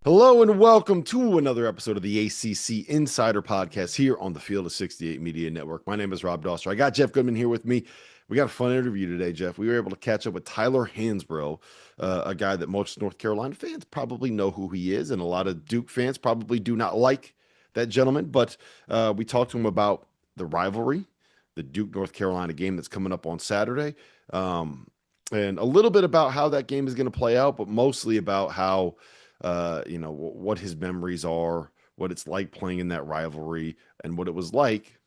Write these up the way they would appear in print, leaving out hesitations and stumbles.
Hello and welcome to another episode of the ACC Insider podcast here on the Field of 68 Media Network. My name is Rob Doster. I got Jeff Goodman here with me. We got a fun interview today, Jeff. We were able to catch up with Tyler Hansbrough, a guy that most North Carolina fans probably know who he is, and a lot of Duke fans probably do not like that gentleman. But we talked to him about the rivalry, the Duke North Carolina game that's coming up on Saturday, and a little bit about how that game is going to play out, but mostly about how what his memories are, what it's like playing in that rivalry, and what it was like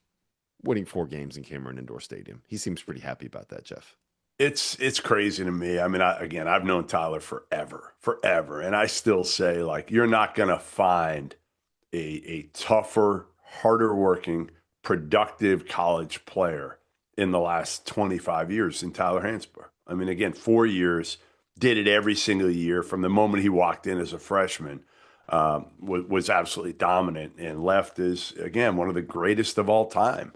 winning 4 games in Cameron Indoor Stadium. He seems pretty happy about that, Jeff. It's crazy to me. I mean, I've known Tyler forever, and I still say like you're not going to find a tougher, harder working, productive college player in the last 25 years than Tyler Hansbrough. I mean, again, 4 years, did it every single year from the moment he walked in as a freshman. Was absolutely dominant and left as again one of the greatest of all time,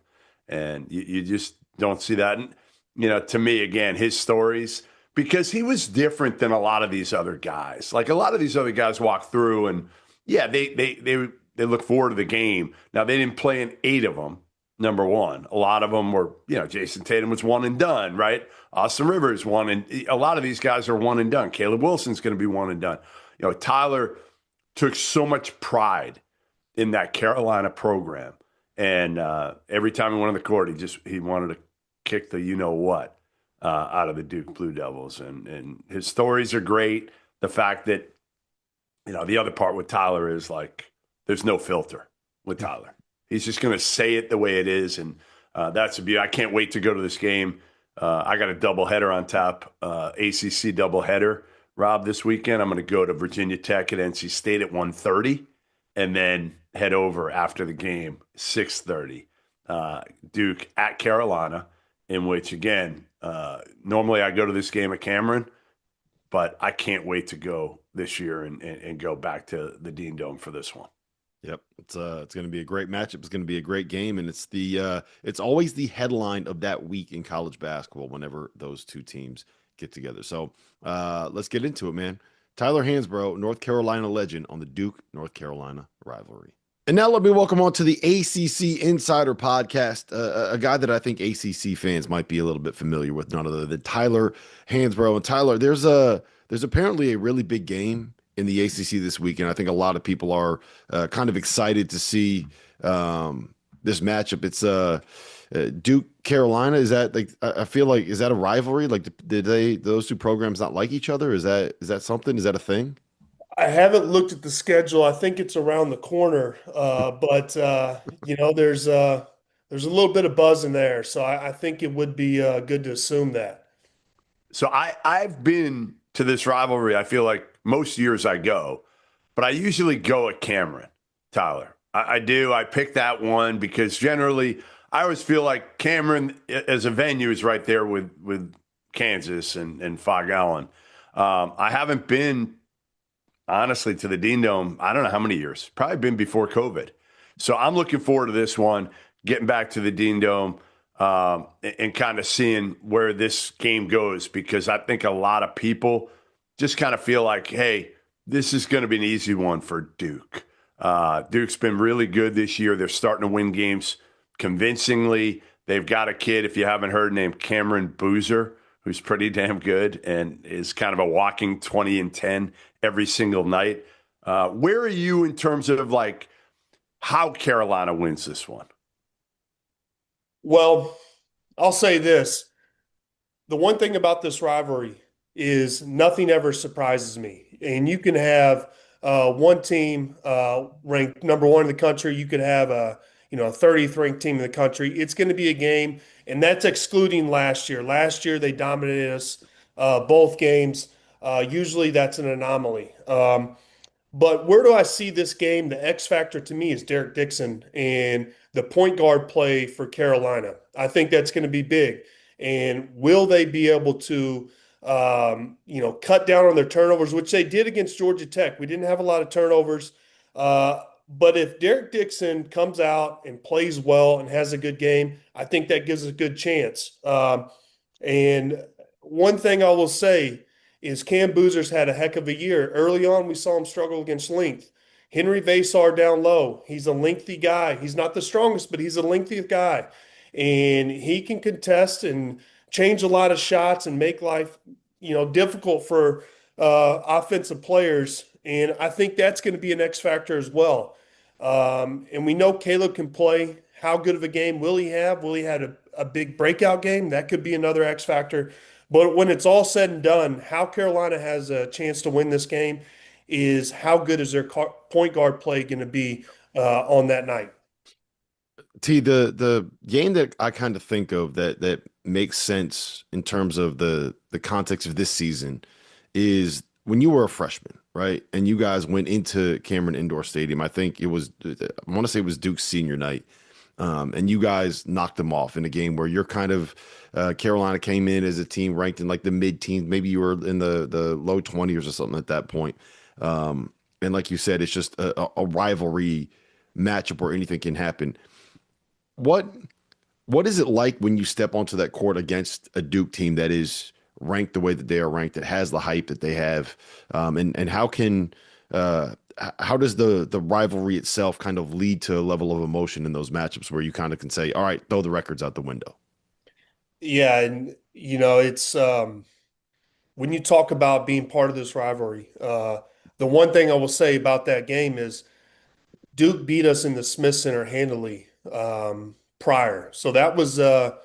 and you just don't see that. And, to me, again, his stories, because he was different than a lot of these other guys. Like a lot of these other guys walk through and, yeah, they look forward to the game. Now, they didn't play in 8 of them, number one. A lot of them were, Jason Tatum was one and done, right? Austin Rivers, one. And a lot of these guys are one and done. Caleb Wilson's going to be one and done. Tyler took so much pride in that Carolina program. And every time he went on the court, he wanted to kick the you-know-what out of the Duke Blue Devils. And his stories are great. The fact that, the other part with Tyler is like there's no filter with Tyler. He's just going to say it the way it is. And that's a beauty. I can't wait to go to this game. I got a doubleheader on tap, ACC doubleheader, Rob, this weekend. I'm going to go to Virginia Tech at NC State at 1:30 and then head over after the game, 6:30. Duke at Carolina, in which, again, normally I go to this game at Cameron, but I can't wait to go this year and go back to the Dean Dome for this one. Yep, it's going to be a great matchup. It's going to be a great game, and it's always the headline of that week in college basketball whenever those two teams get together. So let's get into it, man. Tyler Hansbrough, North Carolina legend on the Duke North Carolina rivalry. And now let me welcome on to the ACC Insider podcast, a guy that I think ACC fans might be a little bit familiar with, none other than Tyler Hansbrough. And Tyler, there's apparently a really big game in the ACC this weekend. I think a lot of people are kind of excited to see this matchup. It's Duke Carolina. Is that like I feel like is that a rivalry? Like did those two programs not like each other? Is that something? Is that a thing? I haven't looked at the schedule. I think it's around the corner, but there's a little bit of buzz in there, so I think it would be good to assume that. So I've been to this rivalry, I feel like most years I go, but I usually go at Cameron, Tyler. I do. I pick that one because generally I always feel like Cameron as a venue is right there with Kansas and Fog Allen. I haven't been, honestly, to the Dean Dome, I don't know how many years. Probably been before COVID. So I'm looking forward to this one, getting back to the Dean Dome and kind of seeing where this game goes, because I think a lot of people just kind of feel like, hey, this is going to be an easy one for Duke. Duke's been really good this year. They're starting to win games convincingly. They've got a kid, if you haven't heard, named Cameron Boozer, who's pretty damn good and is kind of a walking 20 and 10 every single night. Where are you in terms of like how Carolina wins this one? Well, I'll say this. The one thing about this rivalry is nothing ever surprises me. And you can have one team ranked number one in the country. You could have a 30th ranked team in the country. It's going to be a game, and that's excluding last year. Last year they dominated us both games. Usually that's an anomaly. But where do I see this game? The X factor to me is Derek Dixon and the point guard play for Carolina. I think that's going to be big. And will they be able to, cut down on their turnovers, which they did against Georgia Tech? We didn't have a lot of turnovers. But if Derek Dixon comes out and plays well and has a good game, I think that gives us a good chance. And one thing I will say is Cam Boozer's had a heck of a year. Early on, we saw him struggle against length. Henry Vasar down low. He's a lengthy guy. He's not the strongest, but he's a lengthy guy. And he can contest and change a lot of shots and make life, difficult for offensive players. And I think that's going to be an X factor as well. And we know Caleb can play. How good of a game will he have? Will he have a big breakout game? That could be another X factor. But when it's all said and done, how Carolina has a chance to win this game is how good is their point guard play going to be on that night. The game that I kind of think of that makes sense in terms of the context of this season is when you were a freshman, right? And you guys went into Cameron Indoor Stadium. I think it was, I want to say it was Duke's senior night. And you guys knocked them off in a game where you're kind of Carolina came in as a team ranked in like the mid-teens. Maybe you were in the low 20s or something at that point. And like you said, it's just a rivalry matchup where anything can happen. What what is it like when you step onto that court against a Duke team that is ranked the way that they are ranked, that has the hype that they have, and how does the rivalry itself kind of lead to a level of emotion in those matchups where you kind of can say, all right, throw the records out the window? Yeah, and it's when you talk about being part of this rivalry, the one thing I will say about that game is Duke beat us in the Smith Center handily prior. So that was the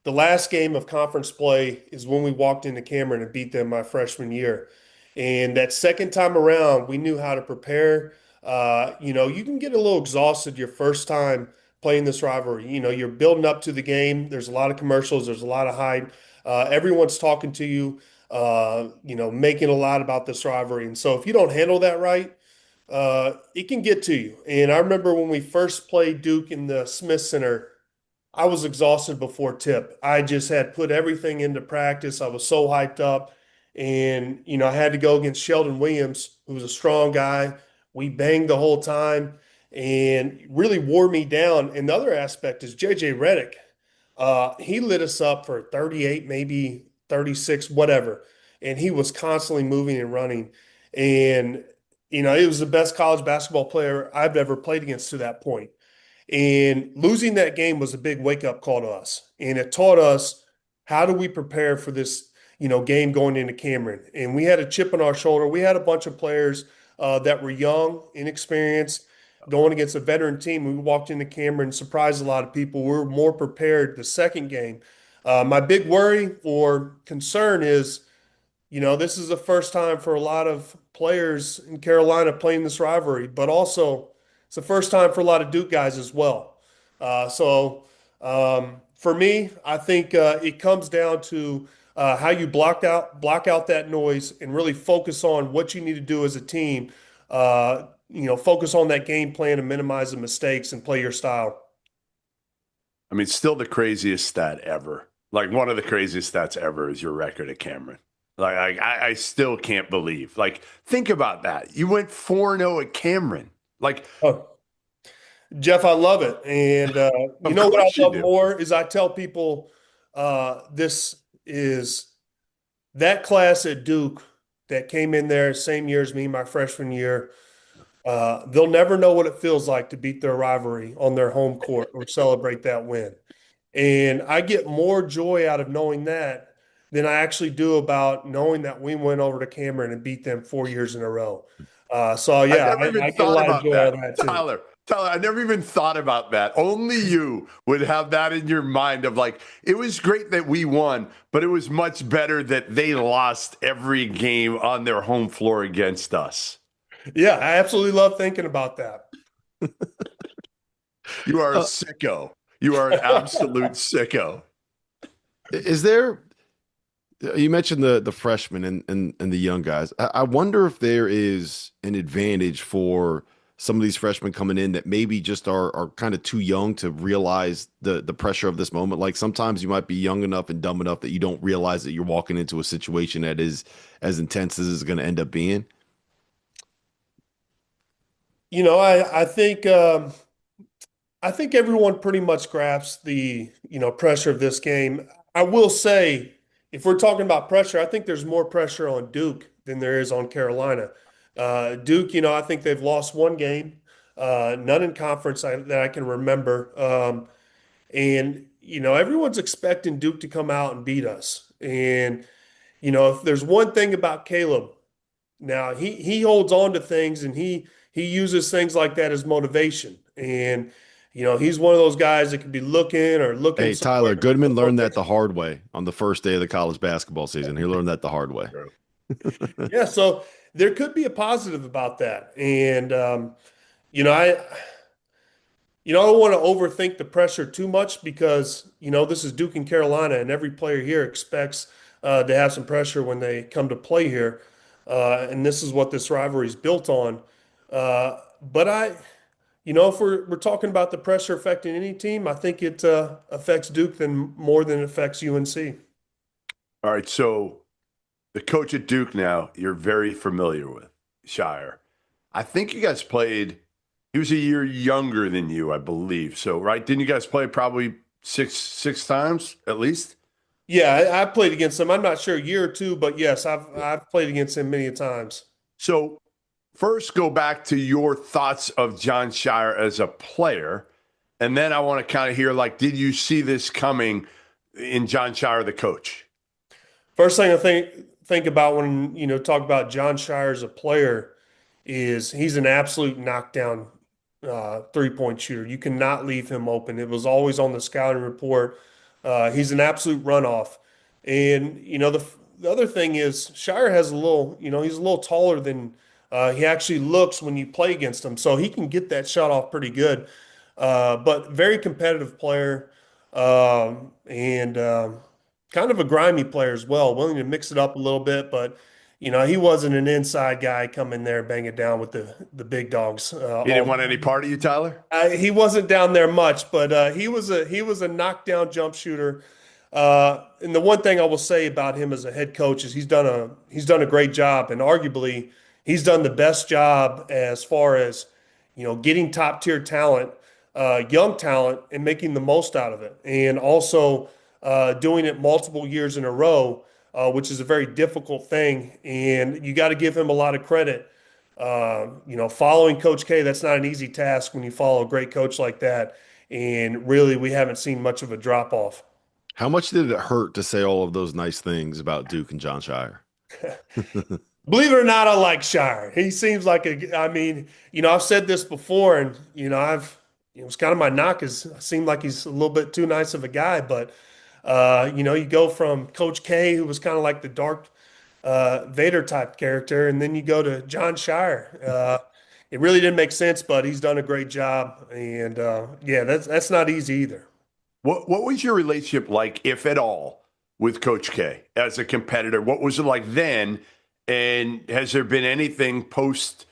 last game of conference play is when we walked into Cameron and beat them my freshman year. And that second time around, we knew how to prepare. You can get a little exhausted your first time playing this rivalry. You're building up to the game. There's a lot of commercials. There's a lot of hype. Everyone's talking to you, making a lot about this rivalry. And so if you don't handle that right, it can get to you. And I remember when we first played Duke in the Smith Center, I was exhausted before tip. I just had put everything into practice. I was so hyped up. And, I had to go against Sheldon Williams, who was a strong guy. We banged the whole time and really wore me down. And the other aspect is JJ Redick. He lit us up for 38, maybe 36, whatever. And he was constantly moving and running. And, he was the best college basketball player I've ever played against to that point. And losing that game was a big wake up call to us. And it taught us how do we prepare for this, game going into Cameron. And we had a chip on our shoulder. We had a bunch of players that were young, inexperienced, going against a veteran team. We walked into Cameron, surprised a lot of people. We were more prepared the second game. My big worry or concern is, this is the first time for a lot of players in Carolina playing this rivalry, but also it's the first time for a lot of Duke guys as well. For me, I think it comes down to how you block out that noise and really focus on what you need to do as a team. Focus on that game plan and minimize the mistakes and play your style. I mean, still the craziest stat ever. Like one of the craziest stats ever is your record at Cameron. Like I still can't believe. Like think about that. You went 4-0 at Cameron. Like, oh, Jeff, I love it. And of what I course you love do. more is I tell people this is that class at Duke that came in there same year as me, my freshman year. They'll never know what it feels like to beat their rivalry on their home court or celebrate that win. And I get more joy out of knowing that than I actually do about knowing that we went over to Cameron and beat them 4 years in a row. I Yeah, never even I get a thought lot of about joy out that. of that too. Tyler, I never even thought about that. Only you would have that in your mind of like, it was great that we won, but it was much better that they lost every game on their home floor against us. Yeah, I absolutely love thinking about that. You are a sicko. You are an absolute sicko. Is there, you mentioned the freshmen and the young guys. I wonder if there is an advantage for some of these freshmen coming in that maybe just are kind of too young to realize the pressure of this moment. Like sometimes you might be young enough and dumb enough that you don't realize that you're walking into a situation that is as intense as it's going to end up being. I think everyone pretty much grasps the pressure of this game. I will say, if we're talking about pressure, I think there's more pressure on Duke than there is on Carolina. Duke, I think they've lost one game, none in conference that I can remember. And everyone's expecting Duke to come out and beat us. And if there's one thing about Caleb, now he holds on to things and he uses things like that as motivation. And he's one of those guys that could be looking Hey, somewhere. Tyler, Goodman learned that the hard way on the first day of the college basketball season. He learned that the hard way. Yeah, so there could be a positive about that. And I I don't want to overthink the pressure too much because, this is Duke and Carolina, and every player here expects to have some pressure when they come to play here. And this is what this rivalry is built on. But if we're talking about the pressure affecting any team, I think it affects Duke more than it affects UNC. All right, so the coach at Duke now, you're very familiar with, Scheyer. I think you guys played, he was a year younger than you, I believe. So, right? Didn't you guys play probably six times at least? Yeah, I played against him. I'm not sure a year or two, but yes, I've played against him many times. So, first go back to your thoughts of Jon Scheyer as a player. And then I want to kind of hear, like, did you see this coming in Jon Scheyer, the coach? First thing I think about when talk about Jon Scheyer as a player is he's an absolute knockdown 3-point shooter. You cannot leave him open. It was always on the scouting report. He's an absolute runoff. And the other thing is Scheyer has a little, he's a little taller than he actually looks when you play against him. So he can get that shot off pretty good. But very competitive player, and kind of a grimy player as well, willing to mix it up a little bit, but he wasn't an inside guy come in there and bang it down with the big dogs. He didn't want any part of you, Tyler? He wasn't down there much, but he was a knockdown jump shooter. And the one thing I will say about him as a head coach is he's done a great job, and arguably he's done the best job as far as getting top tier talent, young talent, and making the most out of it, and also doing it multiple years in a row, which is a very difficult thing. And you got to give him a lot of credit. Following Coach K, that's not an easy task when you follow a great coach like that. And really, we haven't seen much of a drop off. How much did it hurt to say all of those nice things about Duke and Jon Scheyer? Believe it or not, I like Scheyer. He seems like I've said this before, and it was kind of my knock is I seem like he's a little bit too nice of a guy, but you go from Coach K, who was kind of like the dark Vader type character, and then you go to Jon Scheyer. It really didn't make sense, but he's done a great job, and yeah, that's not easy either. What was your relationship like, if at all, with Coach K as a competitor? What was it like then? And has there been anything post,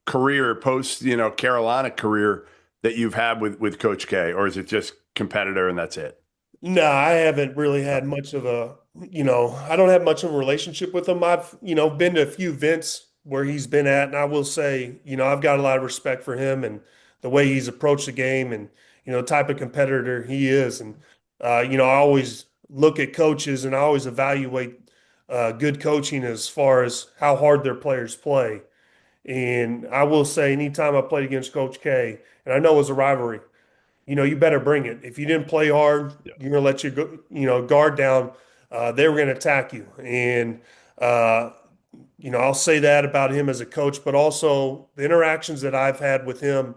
career, post, Carolina career that you've had with Coach K, or is it just competitor and that's it? No, I haven't really had much of I don't have much of a relationship with him. I've, been to a few events where he's been at, and I will say, I've got a lot of respect for him and the way he's approached the game and, the type of competitor he is. And, I always look at coaches and I always evaluate good coaching as far as how hard their players play. And I will say, anytime I played against Coach K, and I know it was a rivalry, you better bring it. If you didn't play hard, Yeah. you're going to let your guard down. They were going to attack you. And, I'll say that about him as a coach, but also the interactions that I've had with him,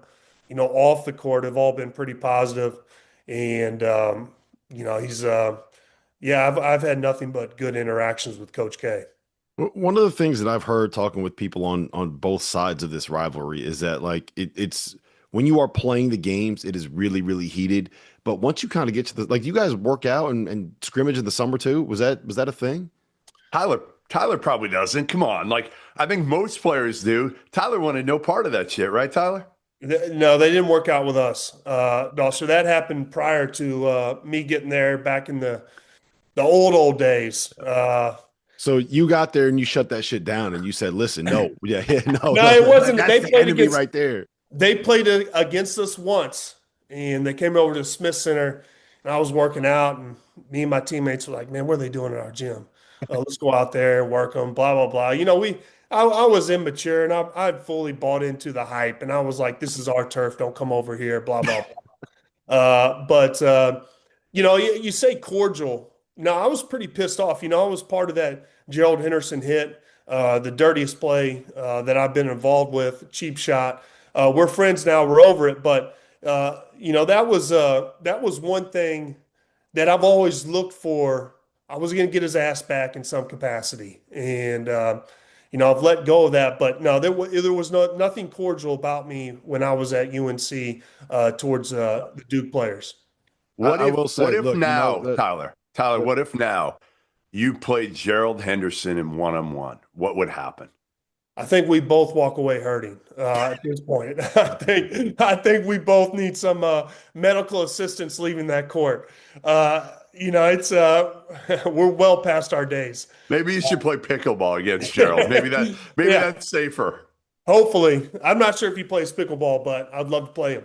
off the court have all been pretty positive. And, he's, yeah, I've had nothing but good interactions with Coach K. One of the things that I've heard talking with people on both sides of this rivalry is that like it's when you are playing the games, it is really, really heated. But once you kind of get to the you guys work out and scrimmage in the summer too. Was that a thing? Tyler probably doesn't. Come on. I think most players do. Tyler wanted no part of that shit, right, Tyler? No, they didn't work out with us. No, so that happened prior to me getting there back in the old days. So you got there and you shut that shit down and you said, "Listen, no, yeah, no, No, it wasn't. That's They the played enemy against. right there." They played against us once, and they came over to Smith Center, and I was working out, and me and my teammates were like, "Man, what are they doing at our gym? Let's go out there and work them." Blah blah blah. I was immature, and I'd fully bought into the hype, and I was like, "This is our turf. Don't come over here." Blah blah blah. But you say cordial. No, I was pretty pissed off. I was part of that Gerald Henderson hit, the dirtiest play that I've been involved with, cheap shot. We're friends now. We're over it. But that was one thing that I've always looked for. I was going to get his ass back in some capacity, and I've let go of that. But no, there was nothing cordial about me when I was at UNC towards the Duke players. I will What say, if look, now, that Tyler, what if now you played Gerald Henderson in one-on-one? What would happen? I think we both walk away hurting at this point. I think we both need some medical assistance leaving that court. It's we're well past our days. Maybe you should play pickleball against Gerald. Maybe Yeah, that's safer. hopefully. I'm not sure if he plays pickleball, but I'd love to play him.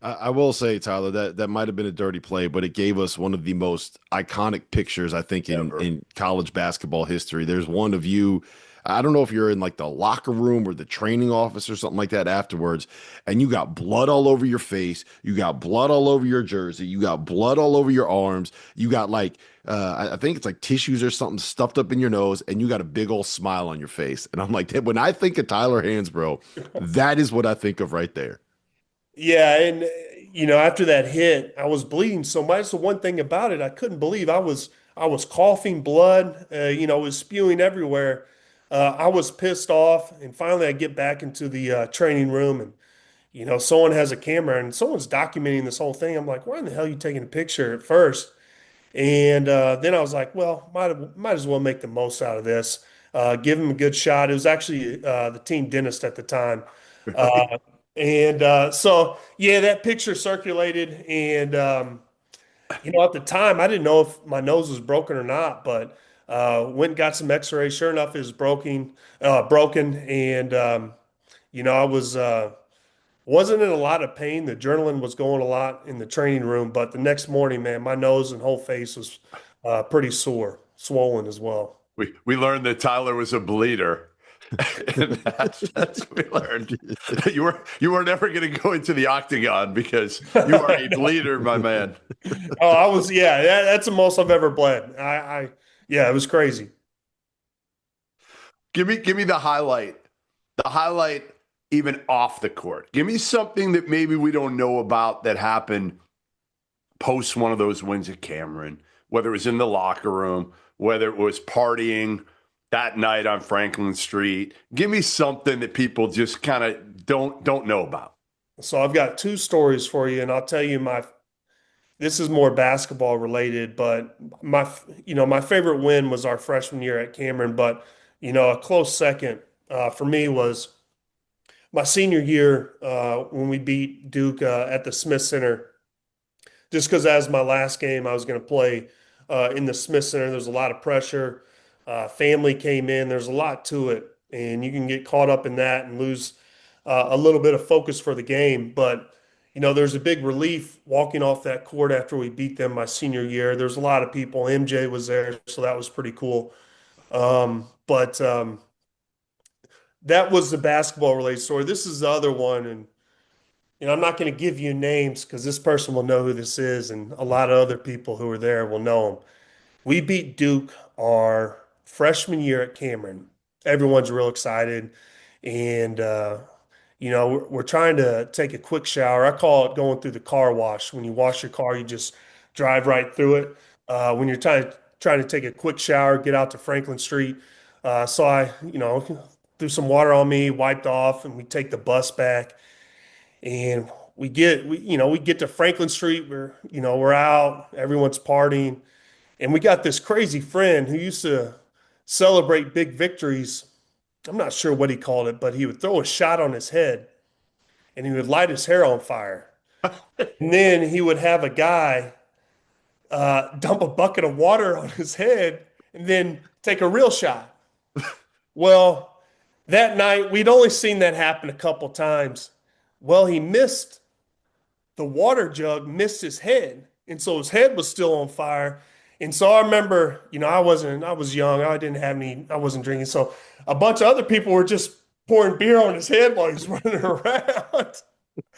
I will say, Tyler, that might have been a dirty play, but it gave us one of the most iconic pictures, I think, in Ever. in college basketball history. There's one of you. I don't know if you're in like the locker room or the training office or something like that afterwards, and you got blood all over your face, you got blood all over your jersey, you got blood all over your arms, you got like I think it's like tissues or something stuffed up in your nose, and you got a big old smile on your face. And I'm like, when I think of Tyler Hansbrough, that is what I think of right there. Yeah, and after that hit, I was bleeding so much. The one thing about it, I couldn't believe I was coughing blood. It was spewing everywhere. I was pissed off, and finally I get back into the training room, and someone has a camera and someone's documenting this whole thing. I'm like, why in the hell are you taking a picture at first? And then I was like, well, might as well make the most out of this. Give him a good shot. It was actually the team dentist at the time. Uh, and so, yeah, that picture circulated. And, at the time, I didn't know if my nose was broken or not, but went and got some x-rays. Sure enough, it was broken. And, I wasn't in a lot of pain. The adrenaline was going a lot in the training room, but the next morning, man, my nose and whole face was pretty sore, swollen as well. We learned that Tyler was a bleeder. And that's what we learned. You were never going to go into the octagon because you are a bleeder, my man. Oh, yeah, that's the most I've ever bled. Yeah, it was crazy. Give me the highlight even off the court. Give me something that maybe we don't know about that happened post one of those wins at Cameron, whether it was in the locker room, whether it was partying that night on Franklin Street. Give me something that people just kind of don't know about. So I've got two stories for you, and I'll tell you this is more basketball related, but my favorite win was our freshman year at Cameron, but a close second for me was my senior year when we beat Duke at the Smith Center. Just because as my last game, I was going to play in the Smith Center. There's a lot of pressure. Family came in. There's a lot to it, and you can get caught up in that and lose a little bit of focus for the game. But there's a big relief walking off that court after we beat them my senior year. There's a lot of people. MJ was there, so that was pretty cool. But that was the basketball related story. This is the other one, and I'm not going to give you names because this person will know who this is, and a lot of other people who were there will know him. We beat Duke our freshman year at Cameron. Everyone's real excited, and we're trying to take a quick shower. I call it going through the car wash. When you wash your car, you just drive right through it. When you're trying to take a quick shower, get out to Franklin Street. So I, threw some water on me, wiped off, and we take the bus back. And we get to Franklin Street. We're out. Everyone's partying, and we got this crazy friend who used to celebrate big victories. I'm not sure what he called it, but he would throw a shot on his head, and he would light his hair on fire. And then he would have a guy dump a bucket of water on his head, and then take a real shot. Well, that night we'd only seen that happen a couple times. Well, he missed the water jug, missed his head. and so his head was still on fire. And so I remember, I was young, I wasn't drinking. So a bunch of other people were just pouring beer on his head while he's running around.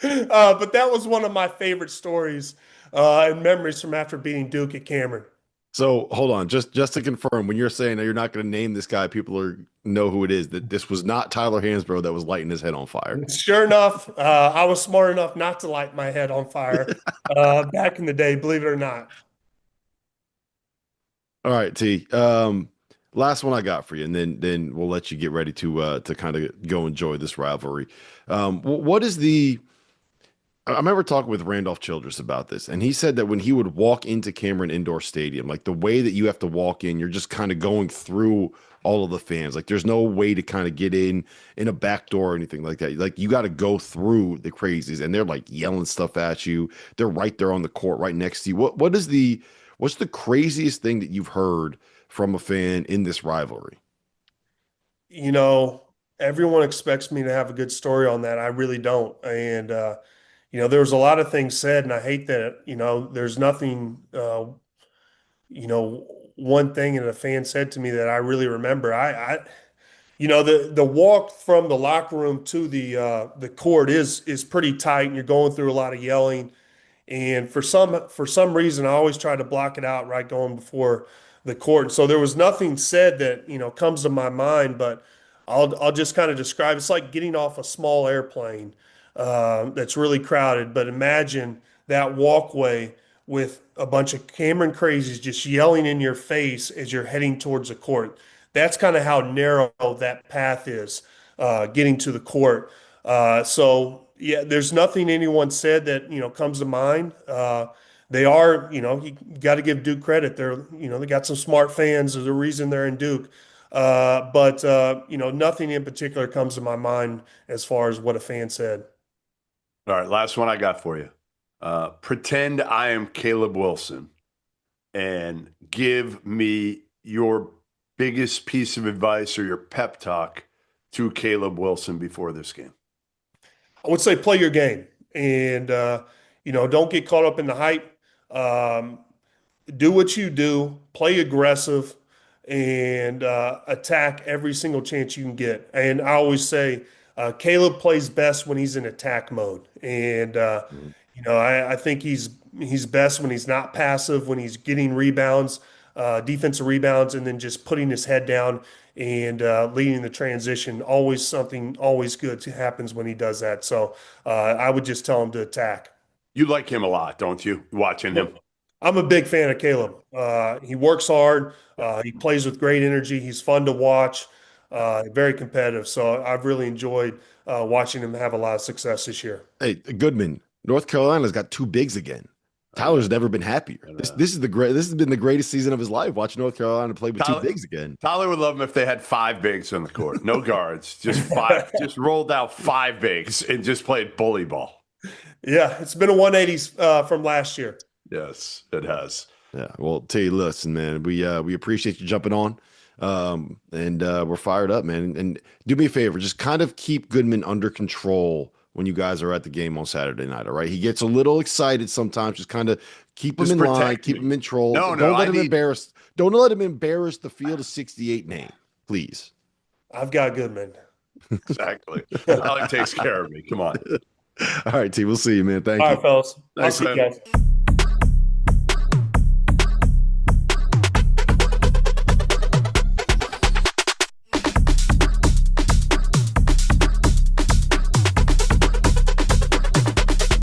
But that was one of my favorite stories and memories from after beating Duke at Cameron. So hold on, just to confirm, when you're saying that you're not going to name this guy, people are know who it is. That this was not Tyler Hansbrough that was lighting his head on fire. Sure enough, I was smart enough not to light my head on fire back in the day, believe it or not. All right, T. Last one I got for you, and then we'll let you get ready to kind of go enjoy this rivalry. What is the I remember talking with Randolph Childress about this, and he said that when he would walk into Cameron Indoor Stadium, like the way that you have to walk in, you're just kind of going through all of the fans. Like there's no way to kind of get in a back door or anything like that. Like you got to go through the crazies, and they're like yelling stuff at you. They're right there on the court, right next to you. What's the craziest thing that you've heard from a fan in this rivalry? You know, Everyone expects me to have a good story on that. I really don't. And, there was a lot of things said, and I hate that, there's nothing, one thing that a fan said to me that I really remember. The walk from the locker room to the court is pretty tight, and you're going through a lot of yelling. And for some reason, I always try to block it out right going before the court. And so there was nothing said that comes to my mind, but I'll just kind of describe. It's like getting off a small airplane that's really crowded. But imagine that walkway with a bunch of Cameron crazies just yelling in your face as you're heading towards the court. That's kind of how narrow that path is getting to the court. So yeah, there's nothing anyone said that comes to mind. They are, you got to give Duke credit. They got some smart fans. There's a reason they're in Duke. But nothing in particular comes to my mind as far as what a fan said. All right, last one I got for you. Pretend I am Caleb Wilson and give me your biggest piece of advice or your pep talk to Caleb Wilson before this game. I would say play your game and don't get caught up in the hype. Do what you do, play aggressive, and attack every single chance you can get. And I always say Caleb plays best when he's in attack mode, and I think he's best when he's not passive, when he's getting rebounds, defensive rebounds, and then just putting his head down and leading the transition. Always good happens when he does that. So I would just tell him to attack. You like him a lot, don't you? Watching him. I'm a big fan of Caleb. He works hard. He plays with great energy. He's fun to watch. Very competitive. So I've really enjoyed watching him have a lot of success this year. Hey, Goodman, North Carolina's got two bigs again. Tyler's never been happier. This is this has been the greatest season of his life, watching North Carolina play with two bigs again. Tyler would love him if they had five bigs on the court. No guards, just five. Just rolled out five bigs and just played bully ball. Yeah, it's been a 180 from last year. Yes, it has. Yeah. Well, tell you, listen, man, we appreciate you jumping on. And we're fired up, man. And do me a favor, just kind of keep Goodman under control when you guys are at the game on Saturday night. All right. He gets a little excited sometimes. Just kind of keep him in line, keep him in control. Don't let him embarrass. Don't let him embarrass the Field of 68 name, please. I've got Goodman. Exactly. Tyler takes care of me. Come on. All right, T. We'll see you, man. Thank you. All right, fellas. Thanks, I'll see you man. guys.